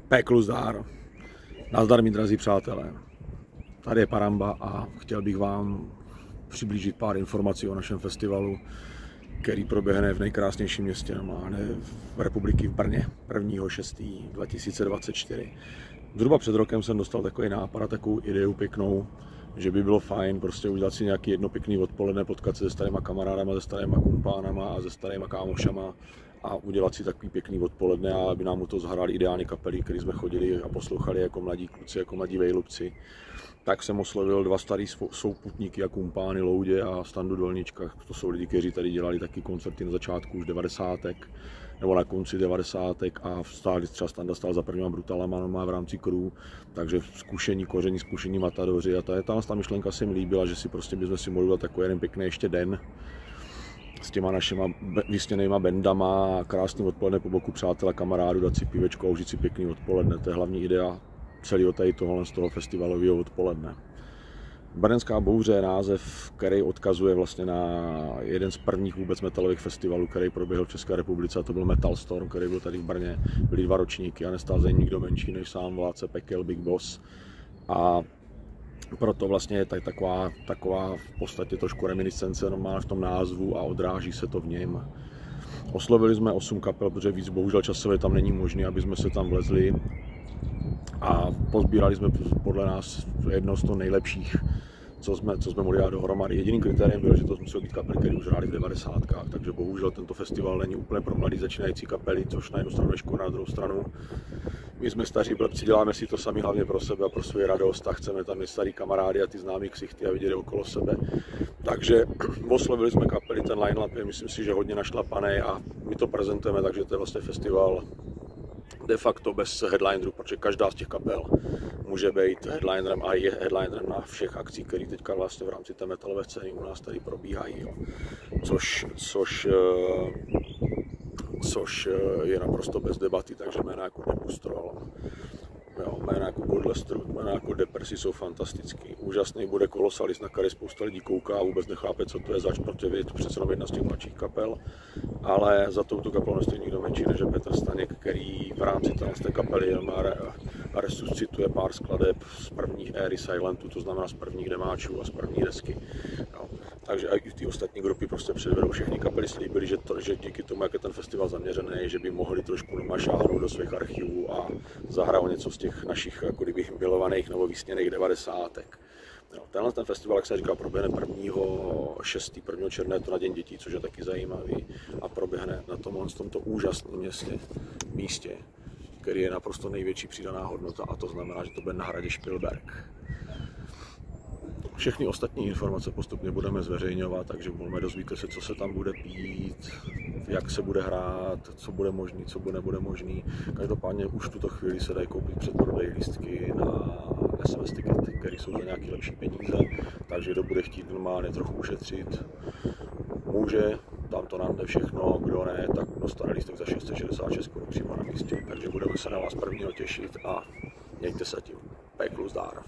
Peklu zdár. Nazdar, mi drazí přátelé. Tady je Paramba a chtěl bych vám přiblížit pár informací o našem festivalu, který proběhne v nejkrásnějším městě v republiky v Brně 1.6.2024. Zhruba před rokem jsem dostal takový nápad a takovou ideu pěknou, že by bylo fajn prostě udělat si nějaký jedno pěkný odpoledne, potkat se se starýma kamarádama, se starýma kumpánama a se starýma kámošama a udělat si takový pěkný odpoledne, a aby nám u toho zahráli ideální kapely, který jsme chodili a poslouchali jako mladí kluci, jako mladí vejlubci. Tak jsem oslovil dva starý souputníky a kumpány, Loudě a Standu Dolnička. To jsou lidi, kteří tady dělali taky koncerty na začátku už 90. nebo na konci 90. a stáli, třeba Standa stál za prvníma Brutalama, má v rámci crew, takže zkušení matadoři, a ta myšlenka se mi líbila, že si prostě bychom si mohli dát takový jeden pěkný ještě den s těma našima vysněnejma bandama, krásný odpoledne po boku přátel a kamarádů, dát si pivečko a užít si pěkný odpoledne. To je hlavní idea celého z toho festivalového odpoledne. Brněnská bouře je název, který odkazuje vlastně na jeden z prvních vůbec metalových festivalů, který proběhl v České republice, a to byl Metal Storm, který byl tady v Brně. Byly 2 ročníky a nestál za nikdo menší než sám vládce pekel Big Boss. A proto vlastně je tady taková v podstatě trošku reminiscence normálně v tom názvu a odráží se to v něm. Oslovili jsme 8 kapel, protože víc bohužel časově tam není možné, aby jsme se tam vlezli, a pozbírali jsme podle nás jedno z toho nejlepších, co jsme mohli dát dohromady. Jediným kritériem bylo, že to muselo být kapely, které už hrály v 90. Takže bohužel tento festival není úplně pro mladý začínající kapely, což na jednu stranu je škoda, na druhou stranu my jsme staří blbci, děláme si to sami hlavně pro sebe a pro svou radost a chceme tam mít starý kamarády a ty známý ksichty a vidět okolo sebe. Takže oslovili jsme kapely, ten line-up je, myslím si, že hodně našlapaný a my to prezentujeme, takže to je vlastně festival de facto bez headlinerů, protože každá z těch kapel může být headlinerem a je headlinerem na všech akcích, které teďka vlastně v rámci té metalové scény u nás tady probíhají. Jo. Což je naprosto bez debaty, takže jména jako Nebustrol, jména jako Godless Truth, jména jako Depressy jsou fantastický. Úžasný bude Kolosalis, na který spousta lidí kouká a vůbec nechápe, co to je zač, protože je to přece jenom jedna z těch mladších kapel, ale za touto kapelou nestojí nikdo menší než Petr Staněk, který v rámci té kapely resuscituje pár skladeb z prvních éry Silentu, to znamená z prvních demáčů a z první desky. Jo. Takže i ty ostatní grupy prostě předvedou, všechny kapely slíbili, že díky tomu, jak je ten festival zaměřený, že by mohli trošku šáhnout do svých archivů a zahrál něco z těch našich jako kdyby milovaných nebo vysněných 90. Tenhle ten festival, jak se říká, proběhne 1. června, to na Den dětí, což je taky zajímavý, a proběhne na tomto úžasném místě, který je naprosto největší přidaná hodnota, a to znamená, že to bude na hradě Špilberk. Všechny ostatní informace postupně budeme zveřejňovat, takže dozvíte se, co se tam bude pít, jak se bude hrát, co bude možný, co nebude možný. Každopádně už v tuto chvíli se dají koupit předprodej lístky na SMS tikety, které jsou za nějaké lepší peníze, takže kdo bude chtít normálně trochu ušetřit, může, tam to nám jde všechno, kdo ne, tak dostane lístek za 666 Kč přímo na místě. Takže budeme se na vás 1. těšit a mějte se tím. Peklu zdár.